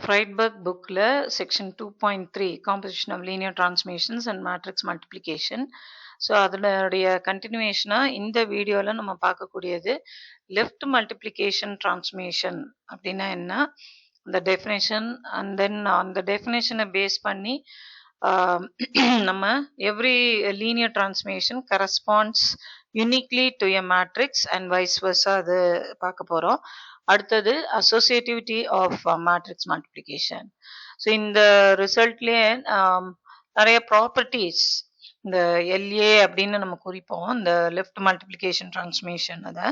Friedberg bookல section 2.3 composition of linear transformations and matrix multiplication. So அதனுடைய கண்டினியூவேஷனா இந்த வீடியோவில் நம்ம பார்க்கக்கூடியது லெஃப்ட் மல்டிப்ளிகேஷன் டிரான்ஸ்மேஷன் அப்படின்னா என்ன, அந்த டெஃபினேஷன் அண்ட் தென் அந்த டெஃபினேஷனை பேஸ் பண்ணி நம்ம every linear transformation corresponds uniquely to a matrix and vice versa அது பார்க்க போகிறோம். அடுத்தது associativity of matrix multiplication. So இந்த ரிசல்ட்லேயே நிறைய ப்ராப்பர்ட்டிஸ் இந்த எல்ஏ அப்படின்னு நம்ம குறிப்போம். இந்த லெஃப்ட் மல்டிப்ளிகேஷன் டிரான்ஸ்மேஷன் அதை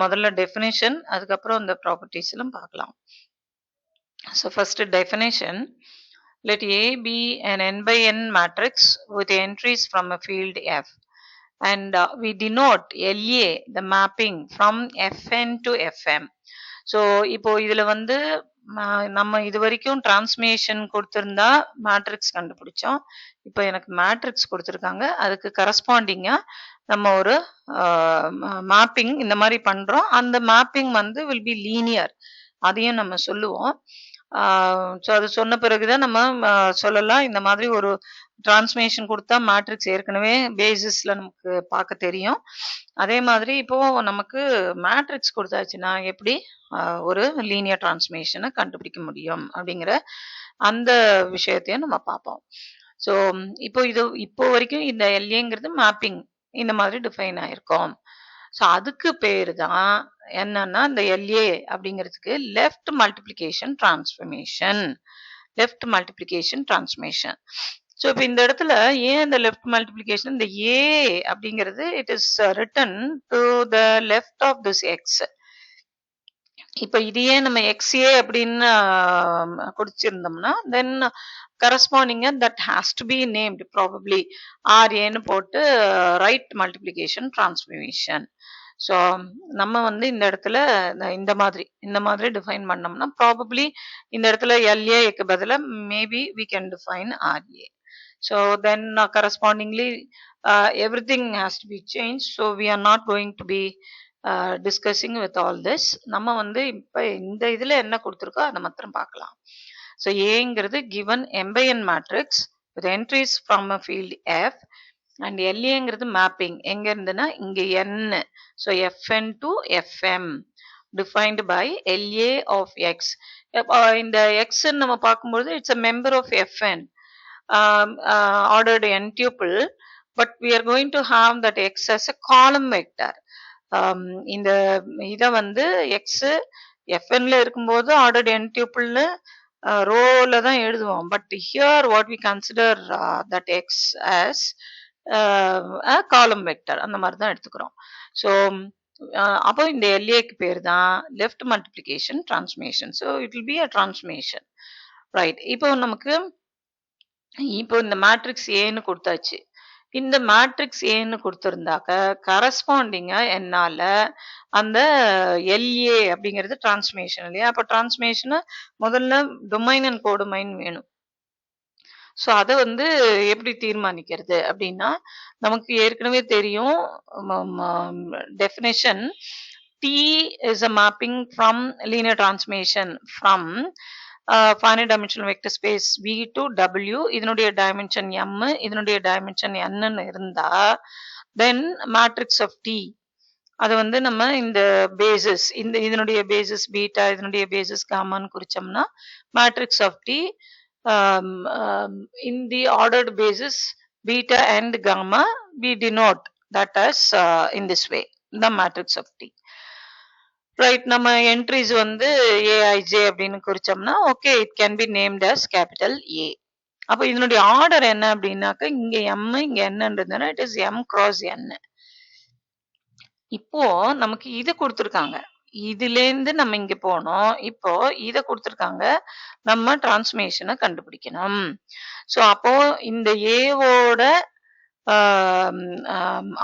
முதல்ல டெஃபினேஷன், அதுக்கப்புறம் இந்த ப்ராப்பர்ட்டிஸ் எல்லாம் பார்க்கலாம். So first definition, let A be an n by n matrix with entries from a field F. And we denote LA the mapping from Fn to Fm. So இப்போ இதுல வந்து நம்ம இது வரைக்கும் டிரான்ஸ்மேஷன் கொடுத்திருந்தா மேட்ரிக்ஸ் கண்டுபிடிச்சோம். இப்போ எனக்கு மேட்ரிக்ஸ் கொடுத்துருக்காங்க, அதுக்கு கரஸ்பாண்டிங்கா நம்ம ஒரு மேப்பிங் இந்த மாதிரி பண்றோம். அந்த மேப்பிங் வந்து வில் பி லீனியர், அதையும் நம்ம சொல்லுவோம். ஸோ அது சொன்ன பிறகுதான் நம்ம சொல்லலாம் இந்த மாதிரி ஒரு டிரான்ஸ்மேஷன் கொடுத்தா மேட்ரிக்ஸ் ஏற்கனவே பேசிஸ்ல நமக்கு பார்க்க தெரியும். அதே மாதிரி இப்போ நமக்கு மேட்ரிக்ஸ் கொடுத்தாச்சுன்னா எப்படி ஒரு லீனியர் டிரான்ஸ்மேஷனை கண்டுபிடிக்க முடியும் அப்படிங்கிற அந்த விஷயத்தையும் நம்ம பார்ப்போம். ஸோ இப்போ வரைக்கும் இந்த எல்ஏங்கிறது மேப்பிங் இந்த மாதிரி டிஃபைன் ஆயிருக்கும். ஸோ அதுக்கு பேரு தான் என்னன்னா இந்த எல்ஏ அப்படிங்கிறதுக்கு left multiplication transformation. Left multiplication transformation. So இப்போ இந்த இடத்துல ஏன் இந்த லெஃப்ட் மல்டிப்ளிகேஷன், இந்த ஏ அப்படிங்கிறது it is written to the left of this X. இப்போ இதையே நம்ம எக்ஸ்ஏ அப்படின்னு குடிச்சிருந்தோம்னா தென் கரஸ்பாண்டிங்கா that has to be named probably ஆர்ஏன்னு போட்டு ரைட் மல்டிப்ளிகேஷன் டிரான்ஸ்ஃபர்மேஷன். ஸோ நம்ம வந்து இந்த இடத்துல இந்த மாதிரி டிஃபைன் பண்ணோம்னா ப்ராபப்ளி இந்த இடத்துல எல்ஏக்கு பதிலாக maybe we can define RA. So then correspondingly everything has to be change. So we are not going to be discussing with all this. நம்ம வந்து இப்போ இந்த இதில் என்ன கொடுத்துருக்கோ அதை மாத்திரம் பார்க்கலாம். ஸோ ஏங்கிறது given m by n matrix with entries from a field F and எல்ஏங்கிறது மேப்பிங் எங்க இருந்துன்னா இங்க n. So fn to fm defined by LA of X. இந்த எக்ஸ் நம்ம பார்க்கும்போது it's a member of fn ordered n tuple, but we are going to have that x as a column vector. இந்த இதை வந்து X fnல இருக்கும்போது ordered n tuple ரோல தான் எழுதுவோம். But here what we consider that x as column vector, அந்த மாதிரி தான் எடுத்துக்கிறோம். ஸோ அப்போ இந்த எல்ஏக்கு பேர் தான் left multiplication transformation. So it will be a transformation, right. இப்போ நமக்கு இந்த மேட்ரிக்ஸ் ஏன்னு கொடுத்தாச்சு. இந்த மேட்ரிக்ஸ் ஏன்னு கொடுத்துருந்தாக்க கரஸ்பாண்டிங்கா என்னால அந்த எல்ஏ அப்படிங்கிறது டிரான்ஸ்மேஷன் இல்லையா? அப்போ டிரான்ஸ்மேஷனை முதல்ல டொமைன் அண்ட் கோடொமைன் வேணும். ஸோ அதை வந்து எப்படி தீர்மானிக்கிறது அப்படின்னா நமக்கு ஏற்கனவே தெரியும் definition. T is a mapping from linear transformation from finite dimensional vector space V to W. இதனுடைய டைமென்ஷன் M, இதனுடைய டைமென்ஷன் N இருந்தா தென் மேட்ரிக்ஸ் ஆஃப் T அது வந்து நம்ம இந்த பேசிஸ் இதனுடைய பேசிஸ் பீட்டா, இதனுடைய பேசிஸ் காமான்னு குறிச்சோம்னா matrix of T in the ordered basis beta and gamma we denote that as in this way the matrix of T. Right. நம்ம என்ட்ரிஸ் வந்து ஏஐஜே அப்படின்னு குறிச்சோம்னா okay it can be named as capital A. அப்போ இதனுடைய order என்ன அப்படின்னாக்க இங்க M இங்க என்னன்றதுனா it is M cross N. இப்போ நமக்கு இது கொடுத்துருக்காங்க, இதுலேருந்து நம்ம இங்க போனோம். இப்போ இதை கொடுத்துருக்காங்க, நம்ம டிரான்ஸ்மேஷனை கண்டுபிடிக்கணும். ஸோ அப்போ இந்த ஏவோட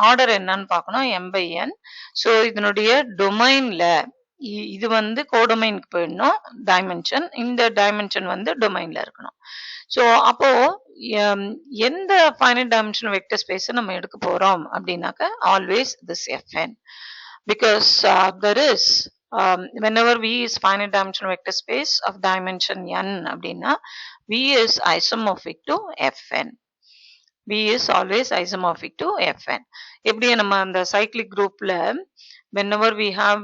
ஆர்டர் என்னன்னு பார்க்கணும், m by n. ஸோ இதனுடைய டொமைன்ல இது வந்து கோடொமைனுக்கு போயிடணும் டைமென்ஷன், இந்த டைமென்ஷன் வந்து டொமைன்ல இருக்கணும். ஸோ அப்போ எந்த ஃபைனைட் டைமென்ஷன் வெக்டர் ஸ்பேஸை நம்ம எடுக்க போறோம் அப்படின்னாக்க always this fn, because there is whenever V is finite dimensional vector space of dimension n அப்படின்னா V is isomorphic to Fn. V is always isomorphic to Fn. எப்படி நம்ம அந்த cyclic groupல whenever we have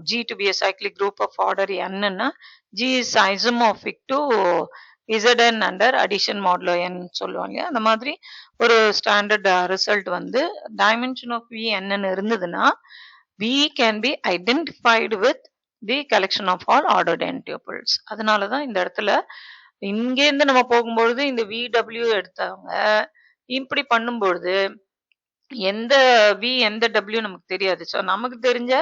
G to be a cyclic group of order n ன்னா G is isomorphic to Zn under addition modulo n சொல்லுவாங்க. அந்த மாதிரி ஒரு standard result வந்து dimension of V n இருந்ததுன்னா V can be identified with the collection of all ordered n tuples. அதனால தான் இந்த இடத்துல இங்கேருந்து நம்ம போகும்பொழுது இந்த VW எடுத்தவங்க இப்படி பண்ணும்பொழுது எந்த V எந்த W நமக்கு தெரியாது. ஸோ நமக்கு தெரிஞ்ச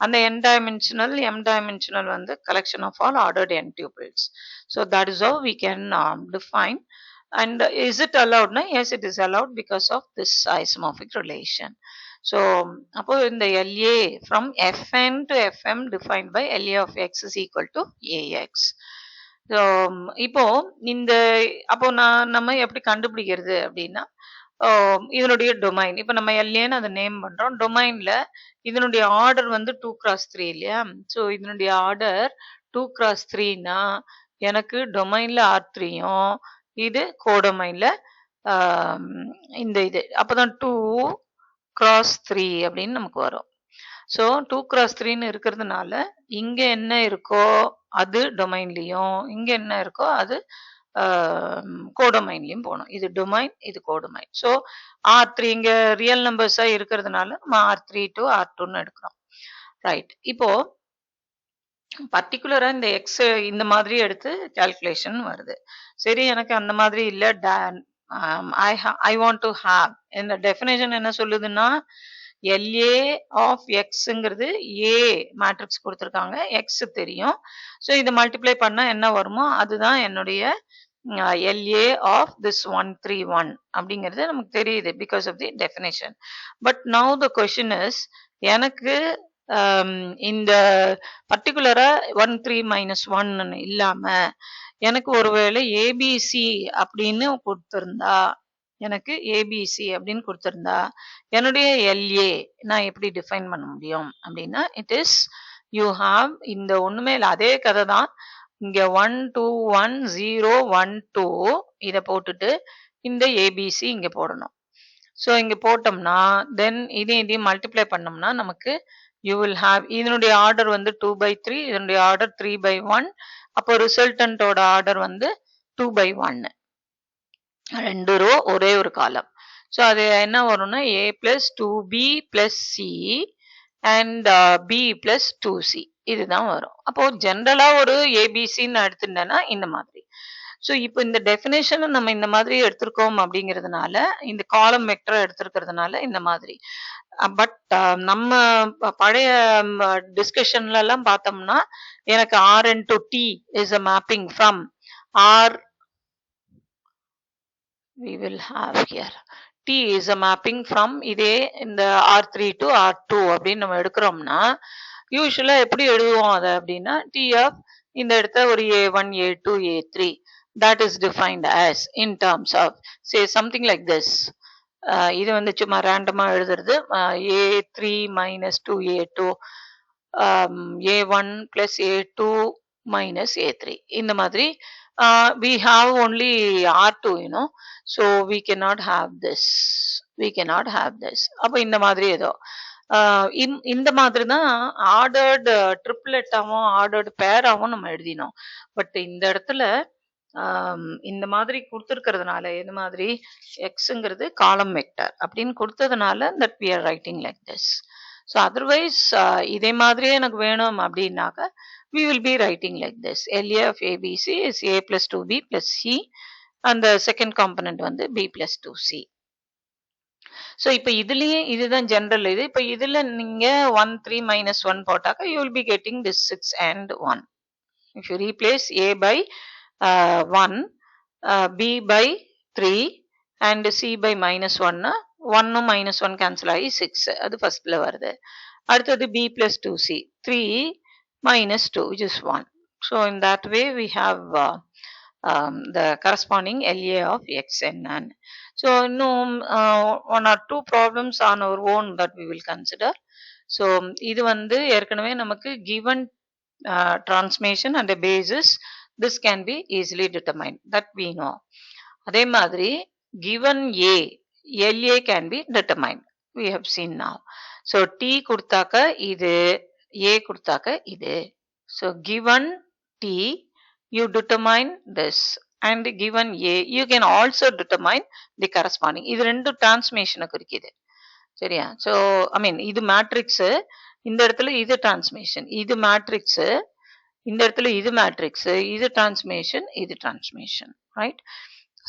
அந்த n dimensional m dimensional வந்து collection of all ordered n tuples. So that is how we can define. And is it allowed? Na? Yes, it is allowed because of this isomorphic relation. So அப்போ இந்த LA from Fn to Fm defined by LA of x is equal to AX. So இப்போ இந்த அப்போ நம்ம எப்படி கண்டுபிடிக்கிறது அப்படின்னா இதனுடைய டொமைன் இப்போ நம்ம எல்ஏன்னு அதை நேம் பண்றோம். டொமைன்ல இதனுடைய ஆர்டர் வந்து 2x3 இல்லையா? ஸோ இதனுடைய ஆர்டர் 2x3னா எனக்கு டொமைன்ல R3யும் இது கோடொமைன்ல இந்த இது அப்போதான் 2x3 அப்படின்னு நமக்கு வரும். ஸோ 2x3ன்னு இருக்கிறதுனால இங்க என்ன இருக்கோ அது டொமைன்லயும் இங்க என்ன இருக்கோ அது கோடொமைன்லயும் போகணும். இது டொமைன் இது கோடொமைன். ஸோ R3 இங்க ரியல் நம்பர்ஸா இருக்கிறதுனால நம்ம R3 to R2ன்னு எடுக்கிறோம். ரைட். இப்போ பர்டிகுலரா இந்த எக்ஸ் இந்த மாதிரி எடுத்து கால்குலேஷன் வருது. சரி, எனக்கு அந்த மாதிரி இல்ல, ஐ வாண்ட் டு ஹாவ் இந்த டெஃபினேஷன் என்ன சொல்லுதுன்னா LA ஆஃப் எக்ஸுங்கிறது ஏ மேட்ரிக்ஸ் கொடுத்துருக்காங்க, எக்ஸ் தெரியும். ஸோ இதை மல்டிப்ளை பண்ணா என்ன வருமோ அதுதான் என்னுடைய LA ஆஃப் திஸ் 131 அப்படிங்கிறது நமக்கு தெரியுது because of the definition. But now the question is எனக்கு இந்த பர்டிகுலரா 13 - 1 இல்லாம எனக்கு ஒருவேளை ஏபிசி அப்படின்னு கொடுத்திருந்தா எனக்கு ஏபிசி அப்படின்னு கொடுத்திருந்தா என்னுடைய LA நான் எப்படி டிஃபைன் பண்ண முடியும் அப்படின்னா இட் இஸ் யூ ஹாவ் இந்த ஒண்ணுமே இல்லை, அதே கதை தான். இங்க 1 2 1 0 1 2 இதை போட்டுட்டு இந்த ஏபிசி இங்க போடணும். ஸோ இங்க போட்டோம்னா தென் இதையும் மல்டிப்ளை பண்ணோம்னா நமக்கு யூ வில் ஹாவ் இதனுடைய ஆர்டர் வந்து 2/3, இதனுடைய ஆர்டர் 3/1. அப்போ ரிசல்டன்டோட ஆர்டர் வந்து 2/1. 2 ரோ ஒரே ஒரு காலம். ஸோ அது என்ன வரும்னா A + 2B + C and B + 2C இதுதான் வரும். அப்போ ஜென்ரலா ஒரு ஏபிசின்னு எடுத்துட்டேன்னா இந்த மாதிரி. ஸோ இப்போ இந்த டெஃபினேஷனை நம்ம இந்த மாதிரி எடுத்திருக்கோம் அப்படிங்கிறதுனால இந்த காலம் வெக்டர் எடுத்திருக்கிறதுனால இந்த மாதிரி. பட் நம்ம பழைய டிஸ்கஷன்ல எல்லாம் பார்த்தோம்னா எனக்கு R into T is a mapping from R we will have here T is a mapping from இதே இந்த R3 to R2 அப்படின்னு நம்ம எடுக்கிறோம்னா யூஸ்வலா எப்படி எழுதுவோம் அதை அப்படின்னா T of இந்த இடத்த ஒரு A1 A2 A3 that is defined as in terms of say something like this. இது வந்து சும்மா ரேண்டமா எழுதுறது A3 - 2A2 A1 + A2 - A3 இந்த மாதிரி. We have only R2, so we cannot have this. அப்போ இந்த மாதிரி ஏதோ இந்த மாதிரி தான் ஆர்டர்டு ட்ரிப்ளெட்டாவும் ஆர்டர்டு பேராவும் நம்ம எழுதினோம். பட் இந்த இடத்துல இந்த மாதிரி கொடுத்துருக்கிறதுனால எது மாதிரி எக்ஸுங்கிறது காலம் வெக்டர் அப்படின்னு கொடுத்ததுனால that we are writing like this. So otherwise இதே மாதிரியே எனக்கு வேணும் அப்படின்னாக்க we will be writing like this. LA of ABC is A + 2B + C and the second component வந்து B + 2C. ஸோ இப்போ இதுலயே இதுதான் ஜென்ரல் இது. இப்போ இதுல நீங்க 1 3 - 1 போட்டாக்க you will be getting this 6 and 1. If you replace A by 1, B by 3 and C by -1, 1 - 1 cancel ஆகி 6 அது ஃபர்ஸ்ட்ல வருது. அடுத்தது B + 2C 3 - 2 which is 1. So in that way we have the corresponding LA of Xn. So இன்னும் 1 or 2 problems on our own that we will consider. So இது வந்து ஏற்கனவே நமக்கு given transformation and a basis, this can be easily determined, that we know. அதே மாதிரி given A, LA can be determined, we have seen now. So T கொடுத்தாக்க இது, A கொடுத்தாக்க இது. So given T, you determine this, and given A, you can also determine the corresponding. இது ரெண்டு டிரான்ஸ்மேஷனை குறிக்குது. சரியா? So I மீன் இது matrix, இந்த இடத்துல இது டிரான்ஸ்மேஷன், இது மேட்ரிக்ஸு, இந்த இடத்துல இது மேட்ரிக்ஸு, இது டிரான்ஸ்மேஷன், இது டிரான்ஸ்மேஷன், ரைட்?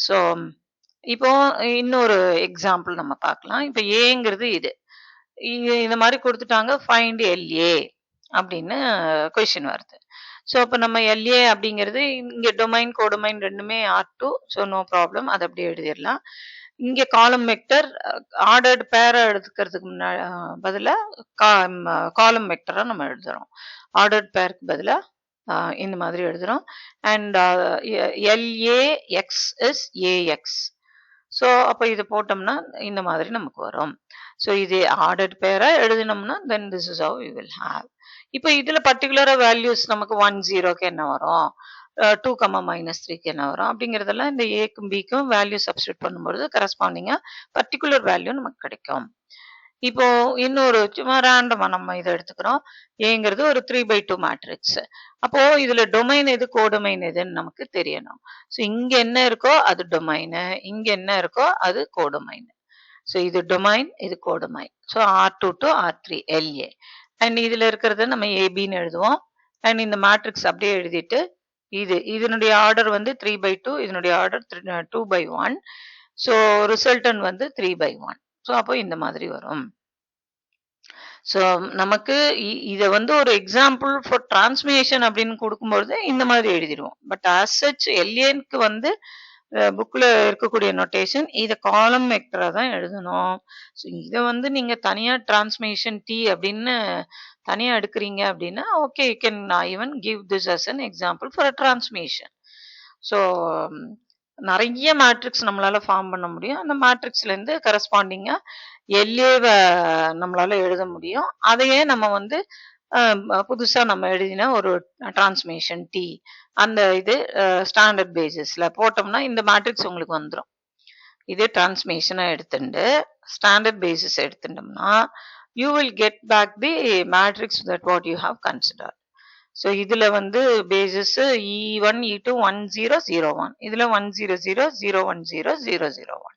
ஸோ இப்போ இன்னொரு எக்ஸாம்பிள் நம்ம பார்க்கலாம். இப்போ ஏங்கிறது இது இந்த மாதிரி கொடுத்துட்டாங்க, ஃபைண்ட் எல்ஏ அப்படின்னு கொஸ்டின் வருது. ஸோ அப்போ நம்ம எல்ஏ அப்படிங்கிறது இங்கே டொமைன் கோடொமைன் ரெண்டுமே R2, ஸோ நோ ப்ராப்ளம், அதை அப்படியே எழுதிடலாம். இங்கே காலம் வெக்டர் ஆர்டர்டு பேரை எடுத்துக்கிறதுக்கு பதிலாக காலம் வெக்டராக நம்ம எழுதுறோம். ஆர்டர்டு பேருக்கு பதிலாக இந்த மாதிரி எழுதுறோம். And LAX is AX. So அப்போ இது போட்டோம்னா இந்த மாதிரி நமக்கு வரும். ஸோ இது ஆர்டர்டு பேரை எழுதினோம்னா then this is how you will have. இப்போ இதில் பர்டிகுலராக வேல்யூஸ் நமக்கு 1 0க்கு என்ன வரும், 2, -3க்கு என்ன வரும் அப்படிங்கிறதெல்லாம் இந்த ஏக்கும் பிக்கும் வேல்யூ சப்ஸ்டியூட் பண்ணும்போது கரஸ்பாண்டிங்காக பர்டிகுலர் வேல்யூ நமக்கு கிடைக்கும். இப்போ இன்னொரு சும்மா ரேண்டமா நம்ம இதை எடுத்துக்கிறோம். ஏங்கிறது ஒரு 3/2 மேட்ரிக்ஸ். அப்போ இதுல டொமைன் எது கோடொமைன் எதுன்னு நமக்கு தெரியணும். ஸோ இங்க என்ன இருக்கோ அது டொமைனு, இங்க என்ன இருக்கோ அது கோடொமைன். ஸோ இது டொமைன், இது codomain. So R2 to R3 LA. And இதுல இருக்கிறத நம்ம ஏபின்னு எழுதுவோம். அண்ட் இந்த மேட்ரிக்ஸ் அப்படியே எழுதிட்டு இதனுடைய ஆர்டர் வந்து 3/2, இதனுடைய ஆர்டர் 2/1. ஸோ ரிசல்டன் வந்து 3/1. ஸோ அப்போ இந்த மாதிரி வரும். ஸோ நமக்கு இதை வந்து ஒரு எக்ஸாம்பிள் ஃபார் டிரான்ஸ்மிஷன் அப்படின்னு கொடுக்கும்பொழுது இந்த மாதிரி எழுதிடுவோம். பட் ஆஸ் சச் எல்ஏனுக்கு வந்து புக்கில் இருக்கக்கூடிய நோட்டேஷன் இதை காலம் வெக்டரா தான் எழுதணும். ஸோ இதை வந்து நீங்க தனியா டிரான்ஸ்மிஷன் டி அப்படின்னு தனியா எடுக்கிறீங்க அப்படின்னா okay, you can even give this as an example for a transmission. So நிறைய மேட்ரிக்ஸ் நம்மளால ஃபார்ம் பண்ண முடியும். அந்த மேட்ரிக்ஸ்ல இருந்து கரஸ்பாண்டிங்கா எல்ஏவை நம்மளால எழுத முடியும். அதையே நம்ம வந்து புதுசா நம்ம எழுதின ஒரு டிரான்ஸ்மிஷன் டி அந்த இது ஸ்டாண்டர்ட் பேசிஸ்ல போட்டோம்னா இந்த மேட்ரிக்ஸ் உங்களுக்கு வந்துடும். இதே டிரான்ஸ்மிஷனா எடுத்துட்டு ஸ்டாண்டர்ட் பேசிஸ் எடுத்துட்டோம்னா you will get back the matrix that what you have consider. So இதுல வந்து பேசிஸ் E1, E2, 1 0 0 1, இதுல 1 0 0 0 1 0 0 0 1.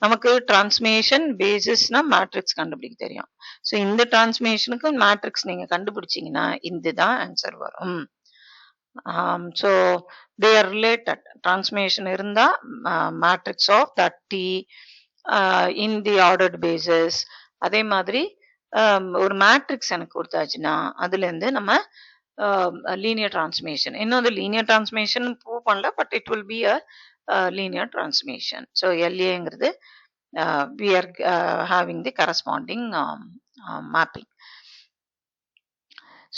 நமக்கு டிரான்ஸ்மிஷன் பேசிஸ்னா மேட்ரிக்ஸ் கண்டுபிடிக்க தெரியும். ஸோ இந்த டிரான்ஸ்மிஷனுக்கு மேட்ரிக்ஸ் நீங்க கண்டுபிடிச்சீங்கன்னா இதுதான் ஆன்சர் வரும். So they are related. Transmission இருந்தா matrix of that T in the ordered basis. அதே மாதிரி ஒரு மேட்ரிக்ஸ் எனக்கு கொடுத்தாச்சுன்னா அதுல இருந்து நம்ம linear transformation. இன்னும் the linear transformation prove பண்ணல, but it will be a linear transformation. So LAங்கிறது we are having the corresponding mapping.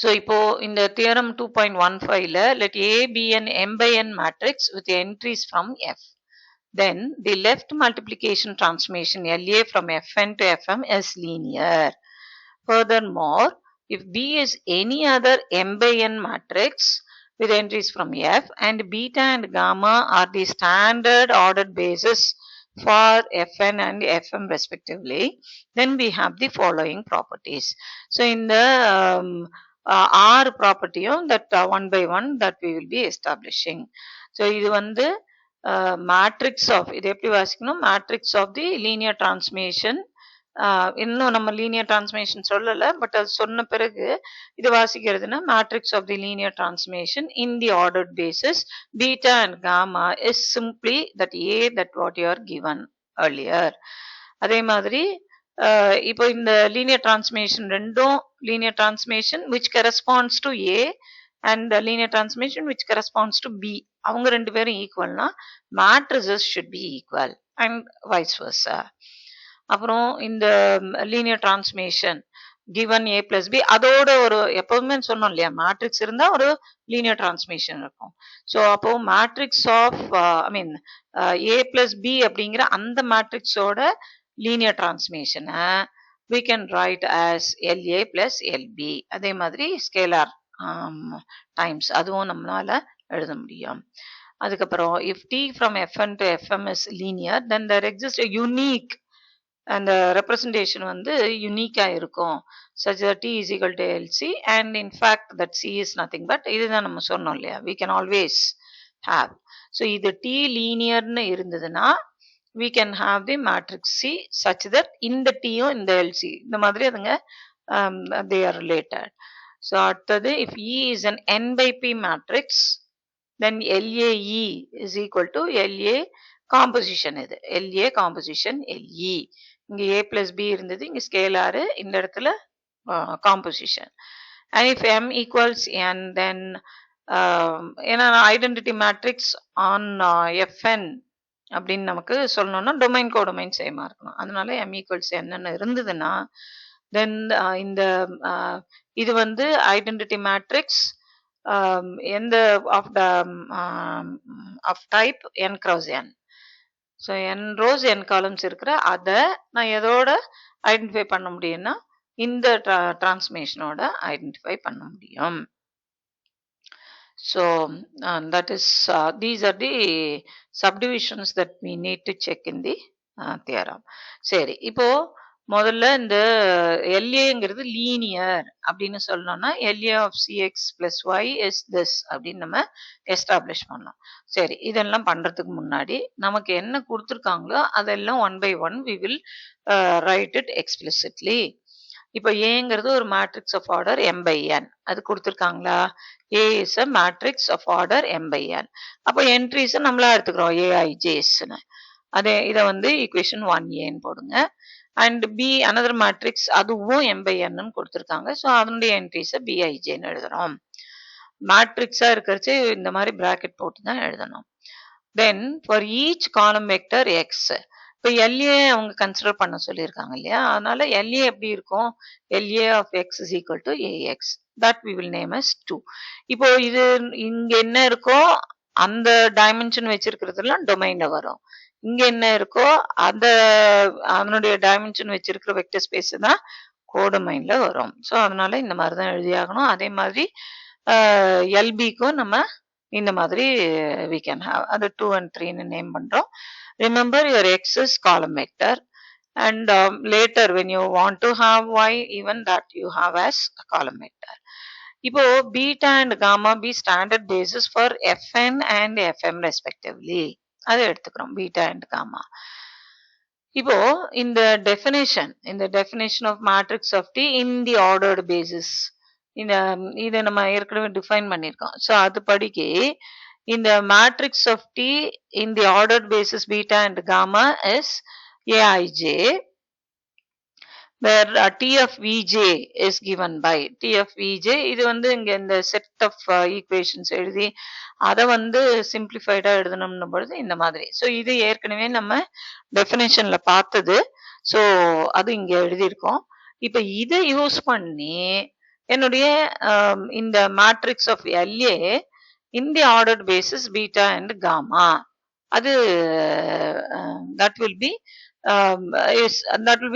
So இப்போ இந்த theorem 2.15ல let A be an m by n matrix with entries from F. Then the left multiplication transformation LA from Fn to Fm is linear. Furthermore, if B is any other m by n matrix with entries from F and beta and gamma are the standard ordered basis for Fn and Fm respectively, then we have the following properties. So in the R propertyum that 1 by 1 that we will be establishing. So இது வந்து matrix of, இது எப்படி வாசிக்கணும், matrix of the linear transformation. இன்னும் நம்ம linear transmission சொல்லல, but அது சொன்ன பிறகு இது வாசிக்கிறதுனா matrix of the linear transmission in the ordered basis beta and gamma is simply that A that what you are given earlier. அதே மாதிரி இப்போ இந்த லீனியர் டிரான்ஸ்மிஷன் ரெண்டும் linear transmission which corresponds to A and linear transformation which corresponds to B, அவங்க ரெண்டு பேரும் ஈக்குவல்னா matrices should be equal and vice versa. அப்புறம் இந்த linear transmission given A plus B, அதோட ஒரு எப்பவுமே சொன்னோம் இல்லையா, மேட்ரிக்ஸ் இருந்தா ஒரு லீனியர் டிரான்ஸ்மிஷன் இருக்கும். ஸோ அப்போ matrix of I mean A plus B அப்படிங்கிற அந்த மேட்ரிக்ஸோட லீனியர் டிரான்ஸ்மிஷனை we can write as LA plus LB. அதே மாதிரி ஸ்கேலார் டைம்ஸ் அதுவும் நம்மளால எழுத முடியும். அதுக்கப்புறம் if T from Fn to Fm is linear, then there exists a unique, அந்த representation வந்து யூனிக்கா இருக்கும், such that T is equal to LC and in fact that C is nothing but, இதுதான் நம்ம சொன்னோம் இல்லையா, we can always have. So இது T linearன்னு இருந்ததுன்னா we can have the matrix C such that இந்த T யும் இந்த LC இந்த மாதிரி அதுங்க they are related. So அடுத்தது if E is an n by p matrix, then LAE is equal to LA composition, இது LA composition LE. இங்க A plus B இருந்தது, இங்க ஸ்கேலாரு, இந்த இடத்துல composition. And if M equals n, then ஏன்னா identity matrix on Fn அப்படின்னு நமக்கு சொல்லணும்னா டொமைன் கோடொமைன் சேமா இருக்கணும். அதனால M equals n இருந்ததுன்னா then இந்த இது வந்து ஐடென்டிட்டி மேட்ரிக்ஸ் எந்த of type n cross n. So n rows n columns இருக்கிற அதை நான் எதோட ஐடென்டிஃபை பண்ண முடியும்னா இந்த டிரான்ஸ்மேஷனோட ஐடென்டிஃபை பண்ண முடியும். So that is these are the subdivisions that we need to check in the theorem. சரி, இப்போ முதல்ல இந்த LAங்கிறது லீனியர் அப்படின்னு சொல்லணும்னா LA of CX plus Y is this அப்படின்னு நம்ம எஸ்டாப்ளிஷ் பண்ணோம். சரி, இதெல்லாம் பண்றதுக்கு முன்னாடி நமக்கு என்ன கொடுத்துருக்காங்களோ அதெல்லாம் one by one we will write it explicitly. இப்போ ஏங்கிறது ஒரு matrix of order m by n, அது கொடுத்துருக்காங்களா? A is a matrix of order m by n. அப்போ என்ட்ரிஸ் நம்மளா எடுத்துக்கிறோம் AIJs-னு. அதே இதை வந்து ஈக்குவேஷன் 1A போடுங்க. அண்ட் B another matrix, அதுவும் m by n கொடுத்துருக்காங்க. ஸோ அதனுடைய என்ட்ரிஸை BIJன்னு எழுதுறோம். மேட்ரிக்ஸா இருக்கிறச்சு இந்த மாதிரி பிராக்கெட் போட்டு தான் எழுதணும். தென் ஃபார் ஈச் காலம் வெக்டர் எக்ஸ், இப்போ LA அவங்க கன்சிடர் பண்ண சொல்லியிருக்காங்க இல்லையா, அதனால LA எப்படி இருக்கும்? LA of x is equal to AX. That we will name as 2. இப்போ இது இங்க என்ன இருக்கோ அந்த டைமென்ஷன் வச்சிருக்கிறதுலாம் டொமைன்ல வரும். இங்க என்ன இருக்கோ அதனுடைய டைமென்ஷன் வச்சிருக்கிற வெக்டர் ஸ்பேஸ் தான் கோடொமைன்ல வரும். ஸோ அதனால இந்த மாதிரி தான் எழுதியாகணும். அதே மாதிரி LBக்கும் நம்ம இந்த மாதிரி we can have, அது 2 and 3ன்னு நேம் பண்றோம். Remember your x is column vector and later when you want to have y, even that you have as a column vector. இப்போ beta and gamma be standard basis for Fn and Fm respectively. அதை எடுத்துக்கிறோம் beta and gamma. இப்போ இந்த definition of matrix of T in the ordered basis, இதை நம்ம ஏற்கனவே define பண்ணியிருக்கோம். So அது படிக்கி இந்த matrix of T in the ordered basis beta and gamma is Aij, where T of Vj is given by T of Vj. இது வந்து இங்க இந்த செட் ஆஃப் ஈக்குவேஷன்ஸ் எழுதி அதை வந்து சிம்பிளிஃபைடா எழுதணும்னு பொழுது இந்த மாதிரி. ஸோ இது ஏற்கனவே நம்ம டெஃபினேஷன்ல பார்த்தது. ஸோ அது இங்க எழுதியிருக்கோம். இப்போ இதை யூஸ் பண்ணி என்னுடைய இந்த matrix of LA in the ordered basis beta and gamma, அது that will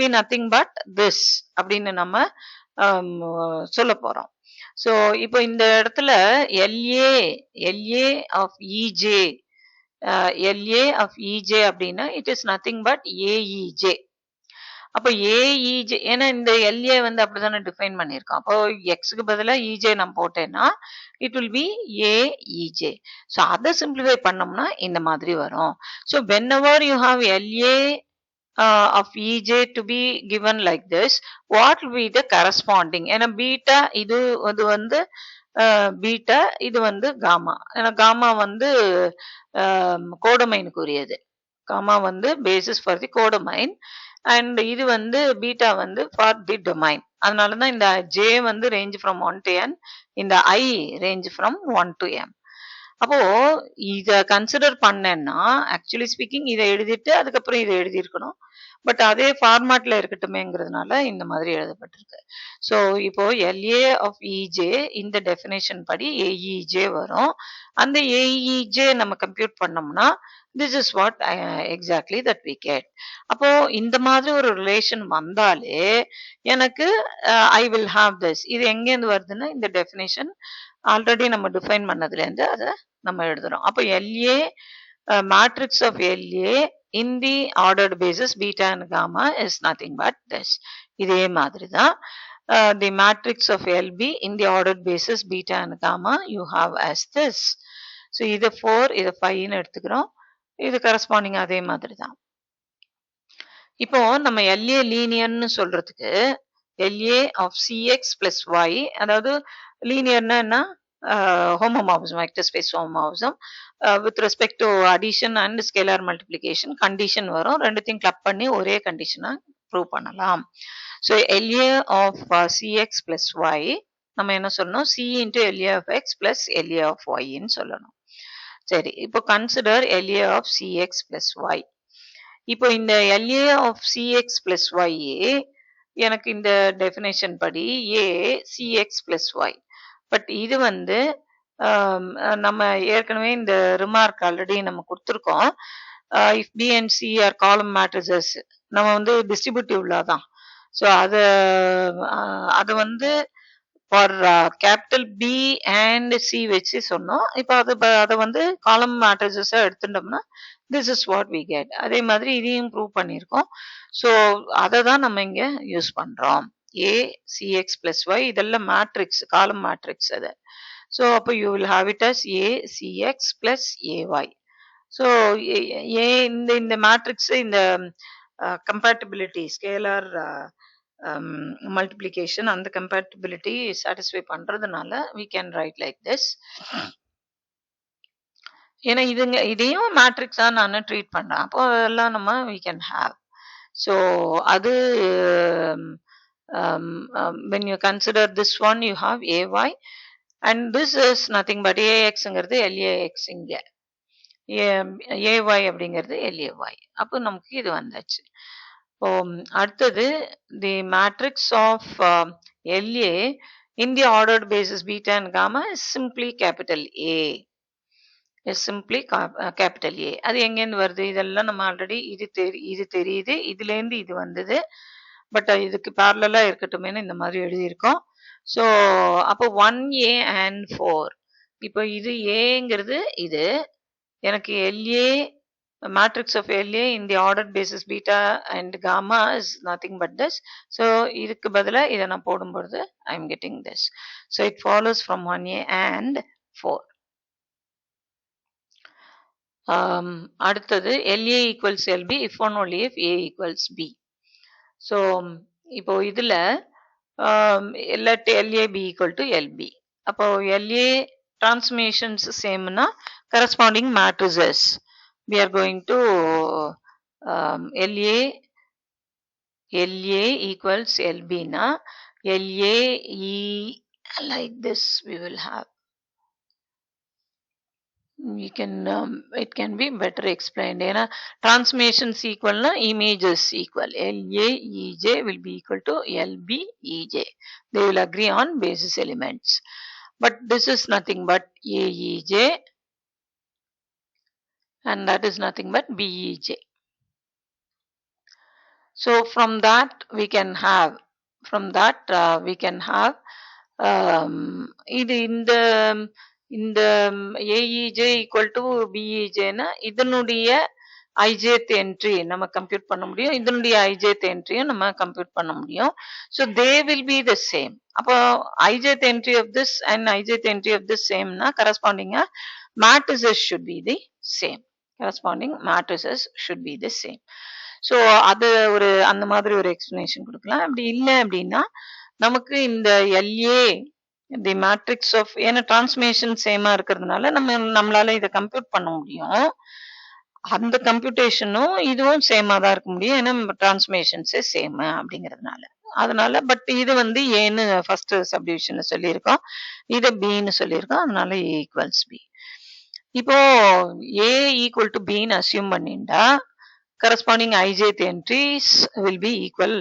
be nothing but this அப்படின்னு நம்ம சொல்ல போறோம். ஸோ இப்போ இந்த இடத்துல LA of EJ, LA of EJ அப்படின்னா it is nothing but AEJ. அப்போ AEJ, ஏன்னா இந்த LA வந்து அப்படிதானே டிஃபைன் பண்ணியிருக்கோம். அப்போ எக்ஸுக்கு பதிலாக EJ நம்ம போட்டேன்னா it will be AEJ. So அதை சிம்பிளிஃபை பண்ணோம்னா இந்த மாதிரி வரும். So whenever you have LA of EJ to be given like this, what will be the corresponding? ஏன்னா பீட்டா இது வந்து பீட்டா, இது வந்து காமா. ஏன்னா காமா வந்து கோடமைனுக்குரியது. காமா வந்து basis for the codomain and இது வந்து பீட்டா வந்து ஃபார் தி டொமைன். அதனால தான் இந்த J வந்து ரேஞ்ச் ஃப்ரம் 1 to n, இந்த I range from 1 to m. அப்போ இத கன்சிடர் பண்ணேன்னா ஆக்சுவலி ஸ்பீக்கிங் இதை எழுதிட்டு அதுக்கப்புறம் இதை எழுதியிருக்கணும். பட் அதே ஃபார்மேட்ல இருக்கட்டுமேங்கிறதுனால இந்த மாதிரி எழுதப்பட்டிருக்கு. ஸோ இப்போ எல்ஏ ஆஃப் இஜே இந்த டெஃபினேஷன் படி ஏஇஜே வரும். அந்த ஏஇஜே நம்ம கம்ப்யூட் பண்ணோம்னா this is what exactly that we get. அப்போ இந்த மாதிரி ஒரு ரிலேஷன் வந்தாலே எனக்கு ஐ வில் ஹாவ் திஸ். இது எங்கேருந்து வருதுன்னா இந்த டெஃபினேஷன் ஆல்ரெடி நம்ம டிஃபைன் பண்ணதுலேருந்து அதை நம்ம எழுதுறோம். அப்போ எல்ஏ matrix of LA in the ordered basis beta and gamma is nothing but this. இதே மாதிரி தான் the matrix of LB in the ordered basis beta and gamma you have as this. So இது 4 இது 5 எடுத்துக்கிறோம். இது கரஸ்பாண்டிங் அதே மாதிரி தான். இப்போ நம்ம LA லீனியர்னு சொல்றதுக்கு LA of CX plus Y, அதாவது லீனியர்னா என்ன, homomorphism, vector space homomorphism with respect to addition and scalar multiplication condition வரும். ரெண்டுத்தையும் கிளப் பண்ணி ஒரே கண்டிஷனை ப்ரூவ் பண்ணலாம். So LA of CX plus Y நம்ம என்ன சொல்லணும், C into LA of X plus LA of Y ன்னு சொல்லணும். சரி, இப்போ consider LA of CX plus Y. இப்போ இந்த LA of CX plus Y எனக்கு இந்த டெஃபினேஷன் படி A CX plus Y. But இது வந்து நம்ம ஏற்கனவே இந்த ரிமார்க் ஆல்ரெடி நம்ம கொடுத்துருக்கோம். If B and C are column matrices நம்ம வந்து டிஸ்ட்ரிபியூட்டிவ்ல தான். ஸோ அதை வந்து for capital B and C வச்சு சொன்னோம். இப்போ அதை வந்து காலம் மேட்ரிசஸாக எடுத்துட்டோம்னா this is what we get. அதே மாதிரி இதையும் ப்ரூவ் பண்ணியிருக்கோம். ஸோ அதை தான் நம்ம இங்கே யூஸ் பண்ணுறோம். A CX plus Y இதெல்லாம் மேட்ரிக்ஸ், காலம் மேட்ரிக்ஸ் அது. ஸோ அப்போ you will have it as A CX plus AY. So இந்த மேட்ரிக்ஸ் இந்த கம்பேட்டபிலிட்டி ஸ்கேலார் மல்டிப்ளிகேஷன் அந்த கம்பேட்டபிலிட்டி சாட்டிஸ்ஃபை பண்றதுனால we can write like this. ஏன்னா இதையும் மேட்ரிக்ஸா நான் ட்ரீட் பண்றேன். அப்போ அதெல்லாம் நம்ம we can have. ஸோ அது when you consider this one you have AY and this is nothing but AXங்கிறது LAX, இங்க AY அப்படிங்கிறது LAY. அப்போ நமக்கு இது வந்தாச்சு. அடுத்தது the matrix of LA in the ordered basis beta and gamma is simply capital A. is simply capital A. அது எங்கேருந்து வருது, இதெல்லாம் நம்ம ஆல்ரெடி இது தெரியுது, இதுலேருந்து இது வந்தது. பட் இதுக்கு பேரலா இருக்கட்டுமேனு இந்த மாதிரி எழுதியிருக்கோம். ஸோ அப்போ 1A and 4. இப்போ இது ஏங்கிறது இது எனக்கு LA matrix of LA in the ordered basis beta and gamma is nothing but this. So இதுக்கு பதிலா இதை நான் போடும்பொழுது I am getting this. So it follows from 1A and 4. அடுத்தது LA equals LB if and only if A equals B. So இப்போ இதில் let LA be equal to LB. அப்போ LA transformations சேம்னா corresponding matrices we are going to LA equals LB na LA E like this we will have. We can it can be better explained. ஏன்னா transformations equal na images equal. LA EJ will be equal to LB EJ. They will agree on basis elements. But this is nothing but AEJ and that is nothing but BEJ. So from that we can have இது இந்த AEJ equal to BEJ னா இதனுடைய ijth entry நம்ம compute பண்ண முடியும், இதனுடைய ijth entryயும் நம்ம compute பண்ண முடியும். So they will be the same. அப்போ ijth entry of this and ijth entry of this same னா corresponding matrices should be the same. corresponding matrices should be the same. So அது ஒரு அந்த மாதிரி ஒரு எக்ஸ்பிளனேஷன் கொடுக்கலாம். அப்படி இல்லை அப்படின்னா நமக்கு இந்த LA தி மேட்ரிக்ஸ் ஆஃப், ஏன்னா டிரான்ஸ்மேஷன் சேமா இருக்கிறதுனால நம்மளால இதை கம்ப்யூட் பண்ண முடியும். அந்த கம்ப்யூட்டேஷனும் இதுவும் சேமா தான் இருக்க முடியும், ஏன்னா டிரான்ஸ்மேஷன்ஸே சேம் அப்படிங்கிறதுனால. அதனால பட் இது வந்து ஏன்னு ஃபர்ஸ்ட் சப்டிவிஷன்ல சொல்லியிருக்கோம், இதை பின்னு சொல்லியிருக்கோம், அதனால A ஈக்குவல்ஸ் B. இப்போ A equal to B ன்னு assume பண்ணிண்டா corresponding ijth entries will be equal.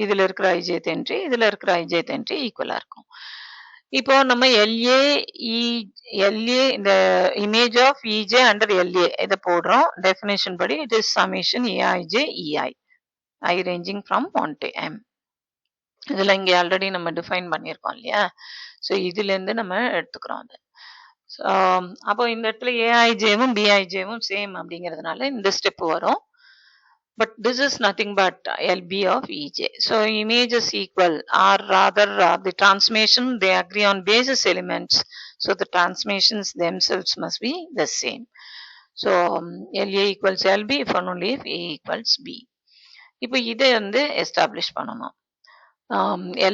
இதுல இருக்கிற ijth entry, இதுல இருக்கிற ijth entry equal-ஆ இருக்கும். இப்போ நம்ம LA இந்த image of EJ under LA இதை போடுறோம். definition படி it is summation Aij EI. I ranging from 1 to M. இதுல இங்க ஆல்ரெடி நம்ம டிஃபைன் பண்ணியிருக்கோம் இல்லையா? ஸோ இதுல இருந்து நம்ம எடுத்துக்கிறோம் அது. அப்போ இந்த இடத்துல ஏஐஜேவும் பிஐஜேவும் சேம் அப்படிங்கிறதுனால இந்த ஸ்டெப் வரும். But this is nothing but LB of EJ. So images equal or rather the transformation they agree on basis elements. So the transformations themselves must be the same. So LA equals LB if and only if A equals B. இப்போ இதை வந்து establish பண்ணணும்.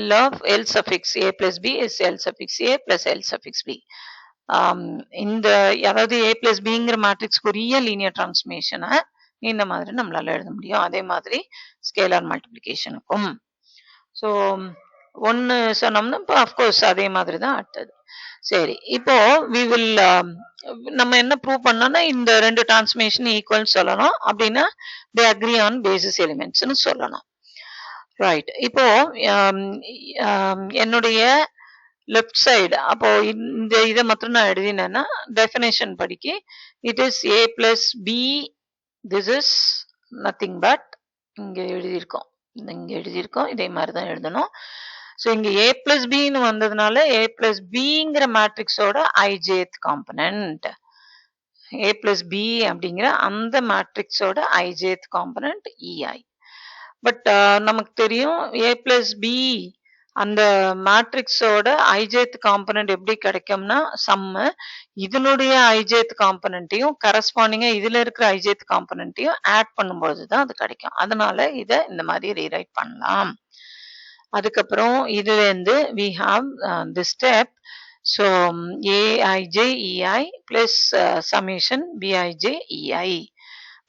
L of L suffix A plus B is L suffix A plus L suffix B. இந்த அதாவது A plus Bங்கிற மேட்ரிக்ஸ்க்கு real linear டிரான்ஸ்ஃபர்மேஷனை இந்த மாதிரி நம்மளால எழுத முடியும். அதே மாதிரி ஸ்கேலார் மல்டிப்ளிகேஷனுக்கும். ஸோ ஒன்று சொன்னோம்னா இப்போ அஃப்கோர்ஸ் அதே மாதிரி தான் அடுத்தது. சரி, இப்போ வி வில் நம்ம என்ன ப்ரூவ் பண்ணோம்னா இந்த ரெண்டு டிரான்ஸ்ஃபர்மேஷன் ஈக்குவல் சொல்லணும். அப்படின்னா தே அக்ரி ஆன் பேசிஸ் எலிமெண்ட்ஸ்னு சொல்லணும். ரைட். இப்போ என்னுடைய லெஃப்ட் சைடு அப்போ இந்த இதை மட்டும் நான் எழுதினேன்னா டெஃபினேஷன் படிக்கு it is A plus B. This is nothing but இங்கே எழுதியிருக்கோம் இதே மாதிரி தான் எழுதணும். ஸோ இங்கே A plus Bன்னு வந்ததுனால A plus Bங்கிற மேட்ரிக்ஸோட ijth component, A plus B அப்படிங்கிற அந்த மேட்ரிக்ஸோட ijth காம்பனண்ட் EI. பட் நமக்கு தெரியும் A plus B அந்த மேட்ரிக்ஸோட ijth காம்பனண்ட் எப்படி கிடைக்கும்னா சம்மு இதனுடைய ijth காம்பனண்ட்டையும் கரஸ்பாண்டிங்கா இதுல இருக்கிற ijth காம்பனண்ட்டையும் ஆட் பண்ணும்போது தான் அது கிடைக்கும். அதனால இதை இந்த மாதிரி ரீரைட் பண்ணலாம். அதுக்கப்புறம் இதுல இருந்து we have this step. So Aij EI plus summation Bij EI.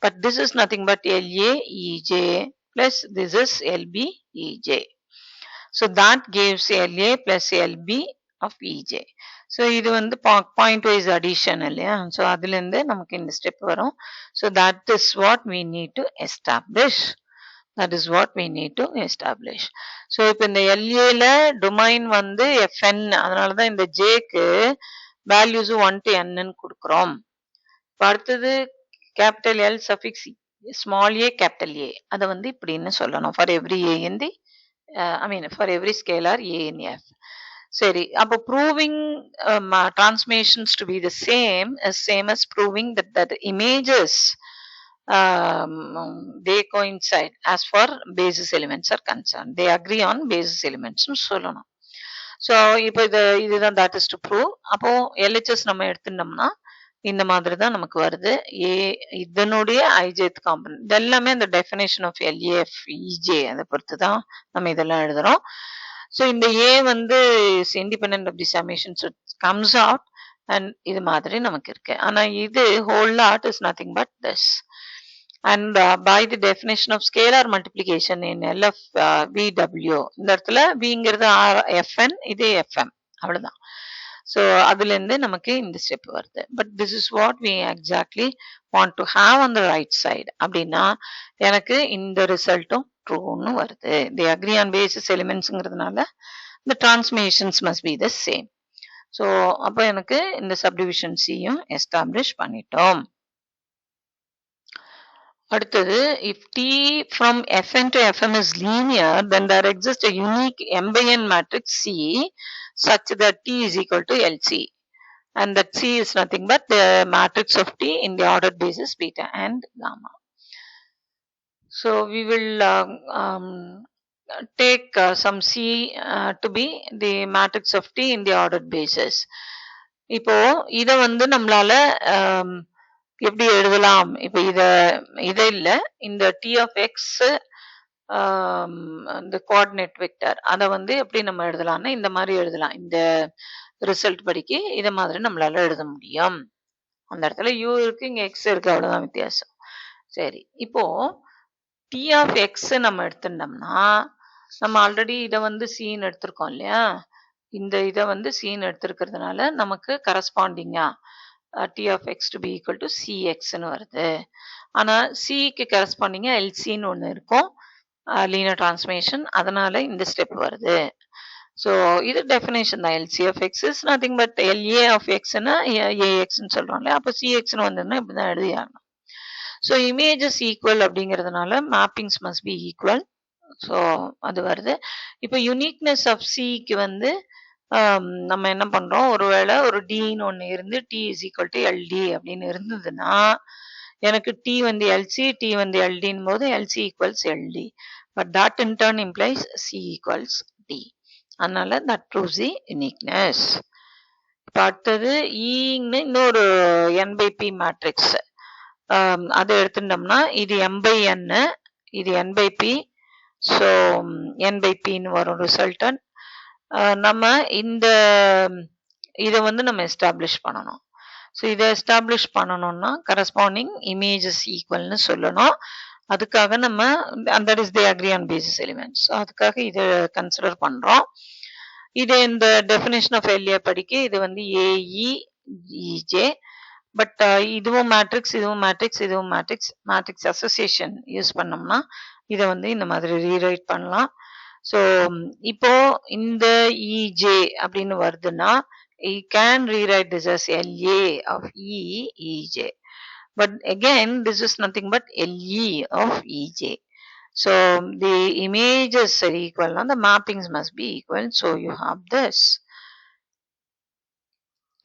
But this is nothing but LA EJ plus this is LB EJ. So that gives LA plus LB of EJ. So இது வந்து point wise addition இல்லையா? So அதுல இருந்து நமக்கு இந்த step வரும். So that is what we need to establish. So இப்போ இந்த LAல டொமைன் வந்து FN, அதனாலதான் இந்த Jக்கு வேல்யூஸ் 1 to N கொடுக்கிறோம். அடுத்தது capital L suffix small a capital A அதை வந்து இப்படின்னு சொல்லணும் for every A in the for every scalar A in F. சரி, அப்போ proving transformations to be the same as proving that the images they coincide as far basis elements are concerned. They agree on basis elements சொல்லணும். So இப்போ இதுதான் that is to prove. அப்போ LHS நம்ம எடுத்துட்டோம்னா இந்த மாதிரி தான் நமக்கு வருது. இதனுடைய ijth காம்பனண்ட் இதெல்லாமே அந்த டெஃபினேஷன் ஆஃப் LAF EJ அதை பொறுத்து தான் நம்ம இதெல்லாம் எழுதுறோம். ஸோ இந்த A வந்து independent of the summation comes out and இது மாதிரி நமக்கு இருக்கு. ஆனா இது whole lot is nothing but this. And by the definition of scalar multiplication in LF VW இந்த இடத்துல Bங்கிறது FN இது FM அவ்வளவுதான். ஸோ அதுல இருந்து நமக்கு இந்த ஸ்டெப் வருது. But this is what we exactly want to have on the right side. அப்படின்னா எனக்கு இந்த ரிசல்ட்டும் ட்ரூன்னு வருது. தி அக்ரி ஆன் பேசிஸ் எலிமெண்ட்ஸ்ங்கிறதுனால இந்த transformations must be the same. So அப்போ எனக்கு இந்த சப்டிவிஷன் சியும் எஸ்டாப்ளிஷ் பண்ணிட்டோம். அடுத்தது if T from Fn to Fm is linear, then there exists a unique m by n matrix C such that T is equal to LC, and that C is nothing but the matrix of T in the ordered basis beta and gamma. So we will take some C to be the matrix of T in the ordered basis. இப்போ இதை வந்து நம்மளால எப்படி எழுதலாம்? இப்போ இதை இல்ல இந்த T of X இந்த கோஆர்டினேட் வெக்டர் அதை வந்து எப்படி நம்ம எழுதலாம்னா இந்த மாதிரி எழுதலாம். இந்த ரிசல்ட் படிக்கு இதை மாதிரி நம்மளால எழுத முடியும். அந்த இடத்துல U இருக்கு, இங்க X இருக்கு, அவ்வளவுதான் வித்தியாசம். சரி, இப்போ T of X நம்ம எடுத்துட்டோம்னா நம்ம ஆல்ரெடி இதை வந்து சீன் எடுத்திருக்கோம் இல்லையா? இந்த இதை வந்து சீன் எடுத்திருக்கிறதுனால நமக்கு கரஸ்பாண்டிங்கா T of x to be equal to Cxன்னு வருது. ஆனால் Cக்கு கரஸ்பாண்டிங்க LCன்னு ஒன்று இருக்கும் லீனியர் டிரான்ஸ்ஃபர்மேஷன், அதனால இந்த ஸ்டெப் வருது. ஸோ இது டெஃபினேஷன் தான். LC of x is nothing but LA of xன்னா AXன்னு சொல்கிறோம்ல, அப்போ CXன்னு வந்ததுன்னா இப்படி தான் எழுதி ஆகணும். ஸோ இமேஜஸ் ஈக்குவல் அப்படிங்கிறதுனால mappings must be equal. So அது வருது. இப்போ யுனிக்னஸ் ஆஃப் சிக்கு வந்து நம்ம என்ன பண்ணுறோம், ஒருவேளை ஒரு டின்னு ஒன்று இருந்து T is equal to LT அப்படின்னு இருந்ததுன்னா எனக்கு டி வந்து எல்சி, டி வந்து எல்டின் போது LC equals LT, but that in turn implies C equals T. அதனால தட் ப்ரூவ்ஸ் தி யுனிக்னஸ். இப்போ அடுத்தது ஈன்னு இன்னொரு என் பை பி மேட்ரிக்ஸ் அதை எடுத்துட்டோம்னா இது எம் பை என், இது N by P. So N by பின்னு வரும் ரிசல்டன். நம்ம இந்த இதை வந்து நம்ம எஸ்டாப்ளிஷ் பண்ணணும். ஸோ இதை எஸ்டாப்ளிஷ் பண்ணணும்னா கரஸ்பாண்டிங் இமேஜஸ் ஈக்குவல்னு சொல்லணும். அதுக்காக நம்ம that is the agree on basis elements. So அதுக்காக இதை கன்சிடர் பண்ணுறோம். இது இந்த டெஃபினேஷன் ஆஃப் எல்ஏ படிக்க இது வந்து ஏஇஇஜே. பட் இதுவும் மேட்ரிக்ஸ், இதுவும் மேட்ரிக்ஸ், இதுவும் மேட்ரிக்ஸ். மேட்ரிக்ஸ் அசோசியேஷன் யூஸ் பண்ணோம்னா இதை வந்து இந்த மாதிரி ரீரைட் பண்ணலாம். ஸோ இப்போ இந்த இஜே அப்படின்னு வருதுன்னா you can rewrite this as LA of EJ. But again, this is nothing but LE of EJ. So the images are equal and the mappings must be equal. So you have this.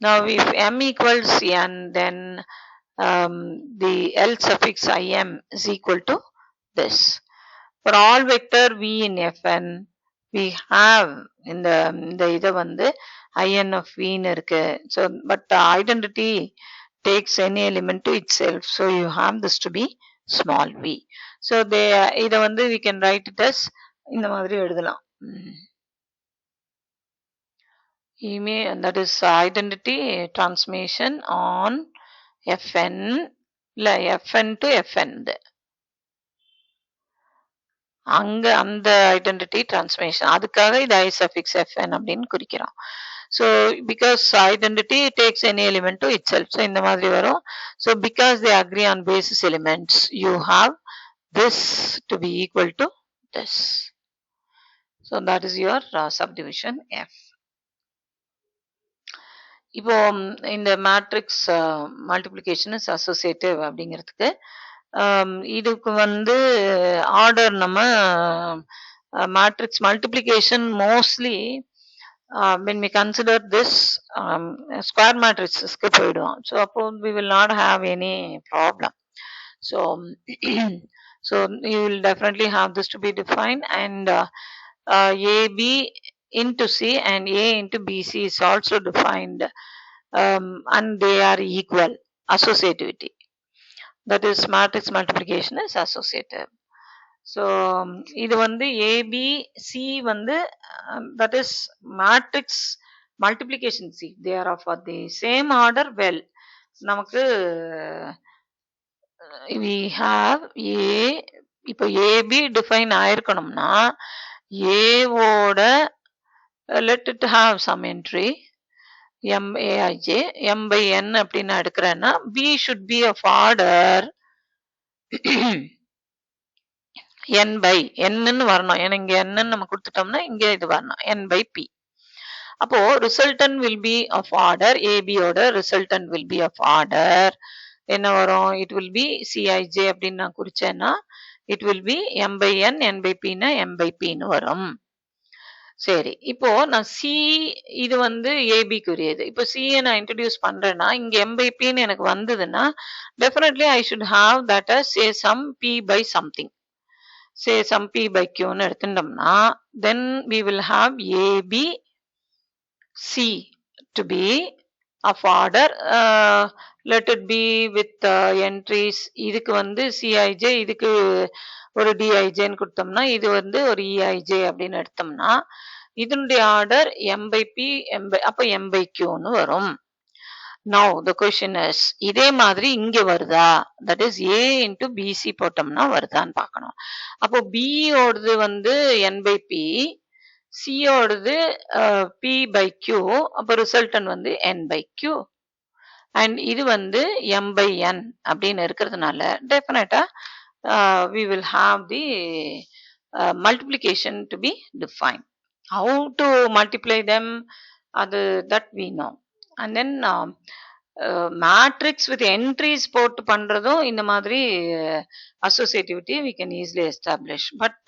Now if M equals N, then the L suffix IM is equal to this. For all vector V in Fn, we have in the இதை வந்து IN of V ன்னு இருக்கு. So but the identity takes any element to itself. So you have this to be small v. So இதை வந்து we can write it as இந்த மாதிரி எழுதலாம். That is identity transformation on Fn, இல்ல Fn to Fn. அங்க அந்த identity transformation, அதுக்காக இது ஐ சஃபிக்ஸ் Fn அப்படின்னு குறிக்கிறோம். So because identity takes any element to itself. So இந்த மாதிரி வரும். So because they agree on basis elements you have this to be equal to this. So that is your subdivision F. இப்போ இந்த matrix multiplication is associative அப்படிங்கிறதுக்கு இதுக்கு வந்து order நம்ம matrix multiplication mostly when we consider this square matrixesக்கு போயிடுவோம். So அப்போ we will not have any problem. So you will definitely have this to be defined, and AB into C and A into BC is also defined, and they are equal. Associativity, that is matrix multiplication is associative. So இது வந்து ABC வந்து that is matrix multiplication. See, they are of the same order. Well, நமக்கு we have A, இப்போ AB define ஆயிருக்கணும்னா A ஓட let it have some entry MAIJ M by N அப்படின்னு எடுக்கிறேன்னா B should be of order N by N வரணும். ஏன்னா இங்க N நம்ம கொடுத்துட்டோம்னா இங்க இது வரணும் N by P. அப்போ resultant will be of order, AB ஓட resultant will be of order. என்ன வரும்? It will be CIJ அப்படின்னு நான் குறிச்சேன்னா it will be M by N, N by P னா M by P ன்னு வரும். சரி, இப்போ நான் C இது வந்து AB குறியது. இப்போ C நான் இன்ட்ரடியூஸ் பண்றேன்னா இங்க M by P ன்னு எனக்கு வந்ததுன்னா definitely I should have that as say some P by something. Say some P by Q ன்னு எடுத்துட்டோம்னா then we will have AB C to be of order. Let it be with entries. இதுக்கு வந்து CIJ, இதுக்கு ஒரு DIJ ன்னு கொடுத்தோம்னா இது வந்து ஒரு EIJ அப்படின்னு எடுத்தோம்னா இதனுடைய ஆர்டர் M by P அப்ப M by Q ன்னு வரும். Now the question is, இதே மாதிரி இங்க வருதா? That is A into BC போட்டோம்னா வருதான்னு பார்க்கணும். அப்போ B ஓடது வந்து N by P, C ஓடது P by Q, அப்போ ரிசல்டன் வந்து N by Q. அண்ட் இது வந்து m by n அப்படின்னு இருக்கிறதுனால டெஃபினட்டா we will have the multiplication to be defined. How to multiply them, that we know. And then matrix with entries போட்டு பண்றதும் இந்த மாதிரி associativity we can easily establish. But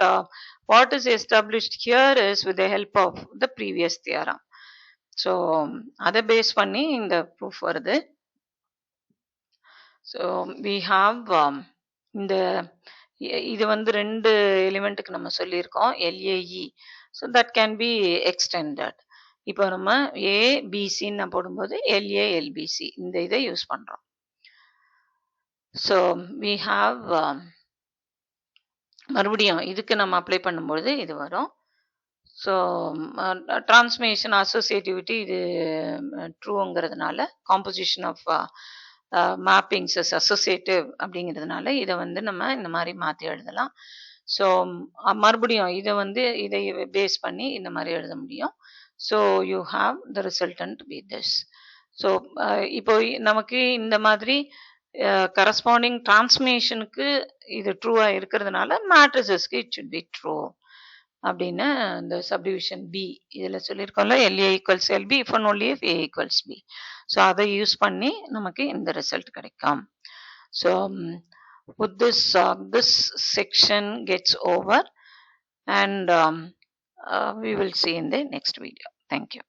what is established here is with the help of the previous theorem. So அதை base பண்ணி இந்த proof வருது. So we have இந்த இது வந்து ரெண்டு எலிமெண்ட்டுக்கு நம்ம சொல்லியிருக்கோம் LAE. So that can be extended. இப்போ நம்ம ABCன்னு போடும்போது LA LBC இந்த இதை யூஸ் பண்றோம். So we have மறுபடியும் இதுக்கு நம்ம அப்ளை பண்ணும்போது இது வரும். ஸோ டிரான்ஸ்மேஷன் அசோசியேட்டிவிட்டி இது ட்ரூங்கிறதுனால composition of mappings is associative அப்படிங்கிறதுனால இதை வந்து நம்ம இந்த மாதிரி மாற்றி எழுதலாம். ஸோ மறுபடியும் இதை வந்து இதை பேஸ் பண்ணி இந்த மாதிரி எழுத முடியும். So you have the resultant be this. So இப்போ நமக்கு இந்த மாதிரி கரஸ்பாண்டிங் டிரான்ஸ்மேஷனுக்கு இது ட்ரூவாக இருக்கிறதுனால மேட்ரிசஸ்க்கு இட் ஷுட் பி ட்ரூ அப்படின்னு இந்த சப்டிவிஷன் பி இதில் சொல்லியிருக்கோம்ல LA equals LB if and only if A equals B. So அதை யூஸ் பண்ணி நமக்கு இந்த ரிசல்ட் கிடைக்கும். So with this section gets over and we will see in the next video. Thank you.